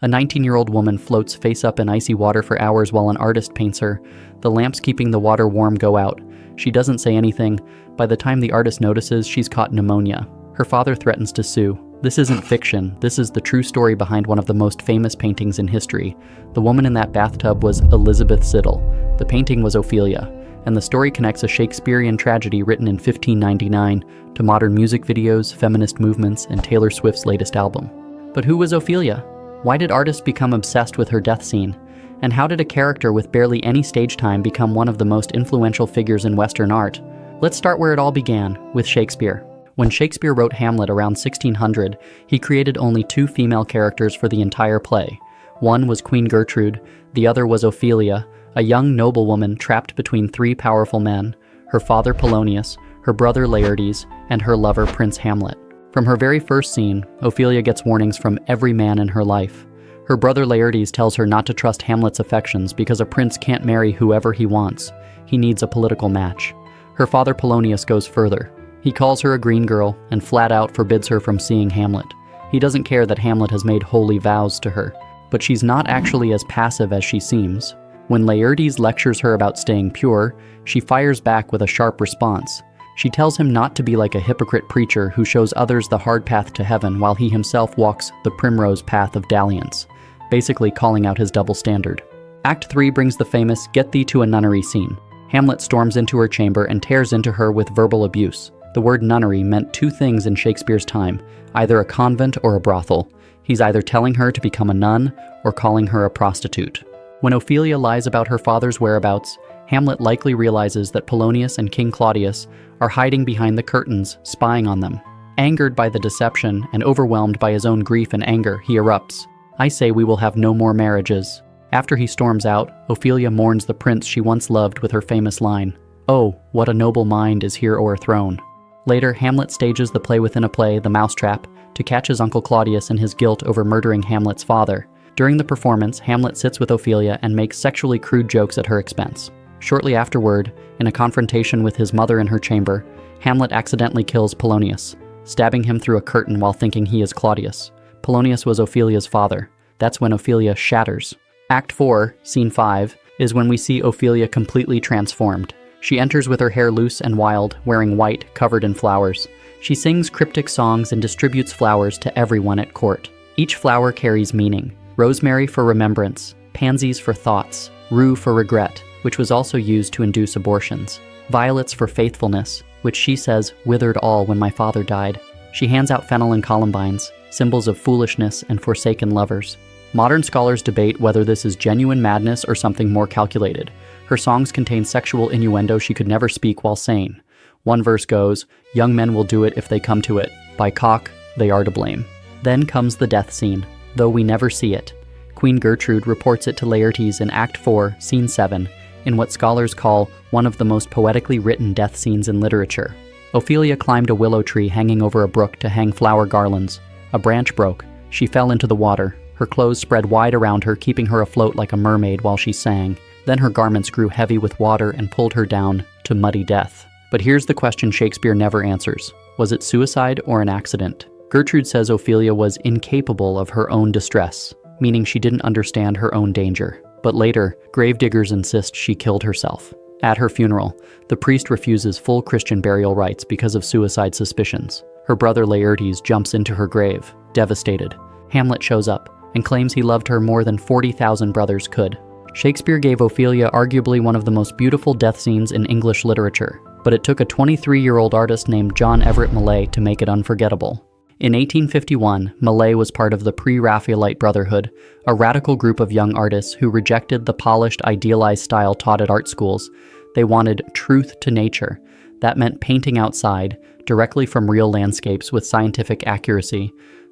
A 19-year-old woman floats face up in icy water for hours while an artist paints her. The lamps keeping the water warm go out. She doesn't say anything. By the time the artist notices, she's caught pneumonia. Her father threatens to sue. This isn't fiction. This is the true story behind one of the most famous paintings in history. The woman in that bathtub was Elizabeth Siddal. The painting was Ophelia. And the story connects a Shakespearean tragedy written in 1599 to modern music videos, feminist movements, and Taylor Swift's latest album. But who was Ophelia? Why did artists become obsessed with her death scene? And how did a character with barely any stage time become one of the most influential figures in Western art? Let's start where it all began, with Shakespeare. When Shakespeare wrote Hamlet around 1600, he created only 2 female characters for the entire play. One was Queen Gertrude, the other was Ophelia, a young noblewoman trapped between 3 powerful men, her father Polonius, her brother Laertes, and her lover Prince Hamlet. From her very first scene, Ophelia gets warnings from every man in her life. Her brother Laertes tells her not to trust Hamlet's affections because a prince can't marry whoever he wants. He needs a political match. Her father Polonius goes further. He calls her a green girl and flat out forbids her from seeing Hamlet. He doesn't care that Hamlet has made holy vows to her. But she's not actually as passive as she seems. When Laertes lectures her about staying pure, she fires back with a sharp response. She tells him not to be like a hypocrite preacher who shows others the hard path to heaven while he himself walks the primrose path of dalliance, basically calling out his double standard. Act 3 brings the famous "Get thee to a nunnery" scene. Hamlet storms into her chamber and tears into her with verbal abuse. The word nunnery meant 2 things in Shakespeare's time, either a convent or a brothel. He's either telling her to become a nun or calling her a prostitute. When Ophelia lies about her father's whereabouts, Hamlet likely realizes that Polonius and King Claudius are hiding behind the curtains, spying on them. Angered by the deception and overwhelmed by his own grief and anger, he erupts. "I say we will have no more marriages." After he storms out, Ophelia mourns the prince she once loved with her famous line, "Oh, what a noble mind is here o'erthrown." Later, Hamlet stages the play within a play, The Mousetrap, to catch his uncle Claudius in his guilt over murdering Hamlet's father. During the performance, Hamlet sits with Ophelia and makes sexually crude jokes at her expense. Shortly afterward, in a confrontation with his mother in her chamber, Hamlet accidentally kills Polonius, stabbing him through a curtain while thinking he is Claudius. Polonius was Ophelia's father. That's when Ophelia shatters. Act 4, Scene 5, is when we see Ophelia completely transformed. She enters with her hair loose and wild, wearing white, covered in flowers. She sings cryptic songs and distributes flowers to everyone at court. Each flower carries meaning. Rosemary for remembrance, pansies for thoughts, rue for regret, which was also used to induce abortions, violets for faithfulness, which she says withered all when my father died. She hands out fennel and columbines, symbols of foolishness and forsaken lovers. Modern scholars debate whether this is genuine madness or something more calculated. Her songs contain sexual innuendo she could never speak while sane. One verse goes, "Young men will do it if they come to it. By cock, they are to blame." Then comes the death scene, though we never see it. Queen Gertrude reports it to Laertes in Act 4, Scene 7, in what scholars call one of the most poetically written death scenes in literature. Ophelia climbed a willow tree hanging over a brook to hang flower garlands. A branch broke. She fell into the water. Her clothes spread wide around her, keeping her afloat like a mermaid while she sang. Then her garments grew heavy with water and pulled her down to muddy death. But here's the question Shakespeare never answers. Was it suicide or an accident? Gertrude says Ophelia was incapable of her own distress, meaning she didn't understand her own danger. But later, gravediggers insist she killed herself. At her funeral, the priest refuses full Christian burial rites because of suicide suspicions. Her brother Laertes jumps into her grave, devastated. Hamlet shows up and claims he loved her more than 40,000 brothers could. Shakespeare gave Ophelia arguably one of the most beautiful death scenes in English literature, but it took a 23-year-old artist named John Everett Millais to make it unforgettable. In 1851, Millais was part of the Pre-Raphaelite Brotherhood, a radical group of young artists who rejected the polished, idealized style taught at art schools. They wanted truth to nature. That meant painting outside, directly from real landscapes with scientific accuracy.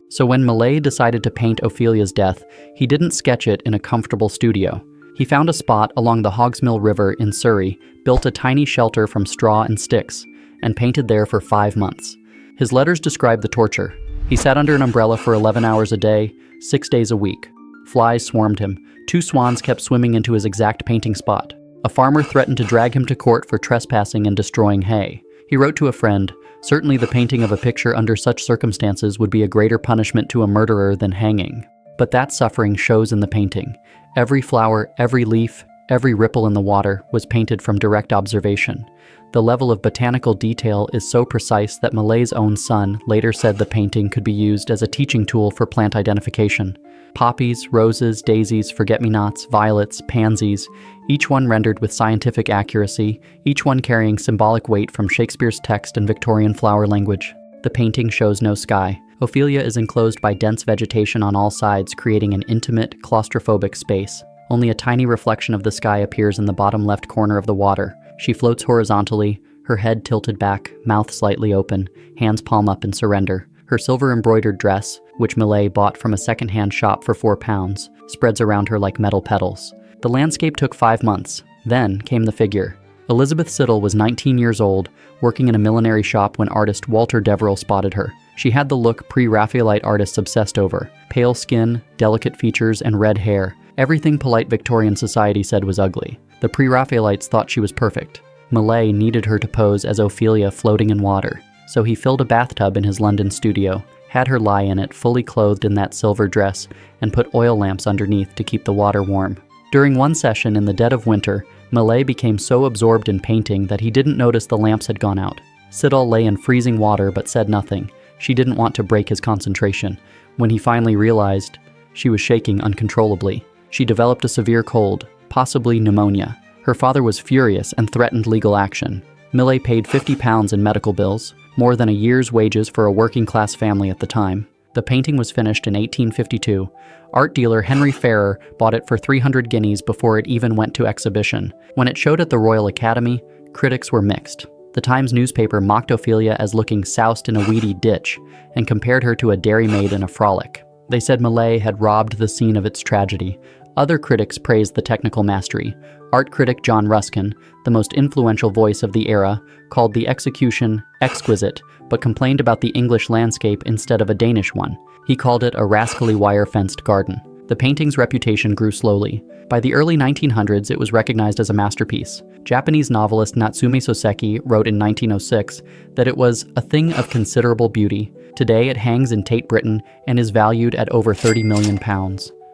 So when Millais decided to paint Ophelia's death, he didn't sketch it in a comfortable studio. He found a spot along the Hogsmill River in Surrey, built a tiny shelter from straw and sticks, and painted there for 5 months. His letters describe the torture. He sat under an umbrella for 11 hours a day, 6 days a week. Flies swarmed him. 2 swans kept swimming into his exact painting spot. A farmer threatened to drag him to court for trespassing and destroying hay. He wrote to a friend, "Certainly the painting of a picture under such circumstances would be a greater punishment to a murderer than hanging." But that suffering shows in the painting. Every flower, every leaf, every ripple in the water was painted from direct observation. The level of botanical detail is so precise that Millais' own son later said the painting could be used as a teaching tool for plant identification. Poppies, roses, daisies, forget-me-nots, violets, pansies, each one rendered with scientific accuracy, each one carrying symbolic weight from Shakespeare's text and Victorian flower language. The painting shows no sky. Ophelia is enclosed by dense vegetation on all sides, creating an intimate, claustrophobic space. Only a tiny reflection of the sky appears in the bottom left corner of the water. She floats horizontally, her head tilted back, mouth slightly open, hands palm up in surrender. Her silver-embroidered dress, which Millais bought from a second-hand shop for £4, spreads around her like metal petals. The landscape took 5 months. Then came the figure. Elizabeth Siddal was 19 years old, working in a millinery shop when artist Walter Deverell spotted her. She had the look pre-Raphaelite artists obsessed over. Pale skin, delicate features, and red hair. Everything polite Victorian society said was ugly. The pre-Raphaelites thought she was perfect. Millais needed her to pose as Ophelia floating in water. So he filled a bathtub in his London studio, had her lie in it fully clothed in that silver dress, and put oil lamps underneath to keep the water warm. During one session in the dead of winter, Millais became so absorbed in painting that he didn't notice the lamps had gone out. Siddal lay in freezing water but said nothing. She didn't want to break his concentration. When he finally realized, she was shaking uncontrollably. She developed a severe cold, possibly pneumonia. Her father was furious and threatened legal action. Millais paid £50 in medical bills, more than a year's wages for a working-class family at the time. The painting was finished in 1852. Art dealer Henry Ferrer bought it for 300 guineas before it even went to exhibition. When it showed at the Royal Academy, critics were mixed. The Times newspaper mocked Ophelia as looking soused in a weedy ditch and compared her to a dairymaid in a frolic. They said Millais had robbed the scene of its tragedy. Other critics praised the technical mastery. Art critic John Ruskin, the most influential voice of the era, called the execution exquisite, but complained about the English landscape instead of a Danish one. He called it a rascally wire-fenced garden. The painting's reputation grew slowly. By the early 1900s, it was recognized as a masterpiece. Japanese novelist Natsume Soseki wrote in 1906 that it was a thing of considerable beauty. Today, it hangs in Tate Britain and is valued at over £30 million.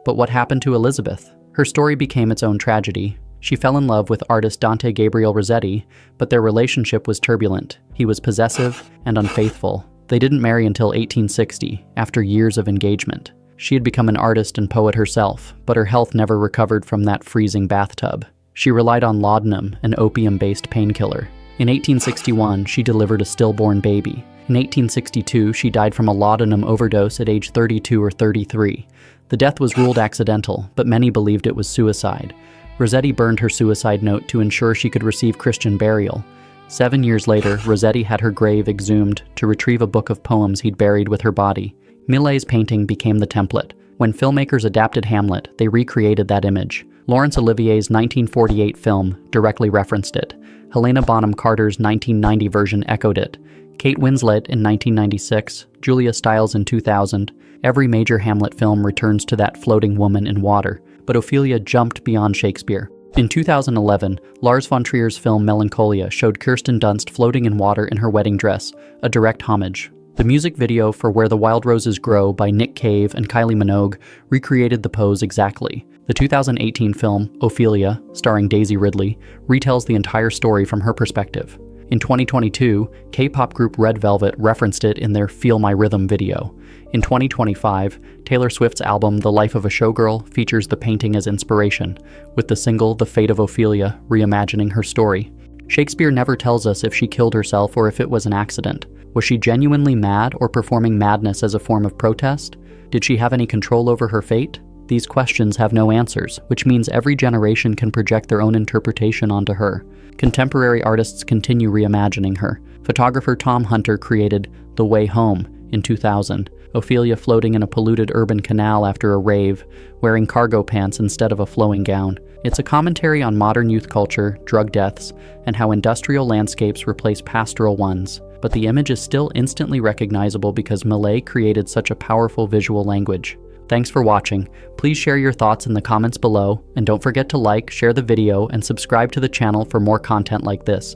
But what happened to Elizabeth? Her story became its own tragedy. She fell in love with artist Dante Gabriel Rossetti, but their relationship was turbulent. He was possessive and unfaithful. They didn't marry until 1860, after years of engagement. She had become an artist and poet herself, but her health never recovered from that freezing bathtub. She relied on laudanum, an opium-based painkiller. In 1861, she delivered a stillborn baby. In 1862, she died from a laudanum overdose at age 32 or 33. The death was ruled accidental, but many believed it was suicide. Rossetti burned her suicide note to ensure she could receive Christian burial. 7 years later, Rossetti had her grave exhumed to retrieve a book of poems he'd buried with her body. Millais' painting became the template. When filmmakers adapted Hamlet, they recreated that image. Laurence Olivier's 1948 film directly referenced it. Helena Bonham Carter's 1990 version echoed it. Kate Winslet in 1996, Julia Stiles in 2000. Every major Hamlet film returns to that floating woman in water, but Ophelia jumped beyond Shakespeare. In 2011, Lars von Trier's film Melancholia showed Kirsten Dunst floating in water in her wedding dress, a direct homage. The music video for Where the Wild Roses Grow by Nick Cave and Kylie Minogue recreated the pose exactly. The 2018 film Ophelia, starring Daisy Ridley, retells the entire story from her perspective. In 2022, K-pop group Red Velvet referenced it in their Feel My Rhythm video. In 2025, Taylor Swift's album The Life of a Showgirl features the painting as inspiration, with the single The Fate of Ophelia reimagining her story. Shakespeare never tells us if she killed herself or if it was an accident. Was she genuinely mad or performing madness as a form of protest? Did she have any control over her fate? These questions have no answers, which means every generation can project their own interpretation onto her. Contemporary artists continue reimagining her. Photographer Tom Hunter created The Way Home in 2000, Ophelia floating in a polluted urban canal after a rave, wearing cargo pants instead of a flowing gown. It's a commentary on modern youth culture, drug deaths, and how industrial landscapes replace pastoral ones. But the image is still instantly recognizable because Millais created such a powerful visual language. Thanks for watching. Please share your thoughts in the comments below, and don't forget to like, share the video, and subscribe to the channel for more content like this.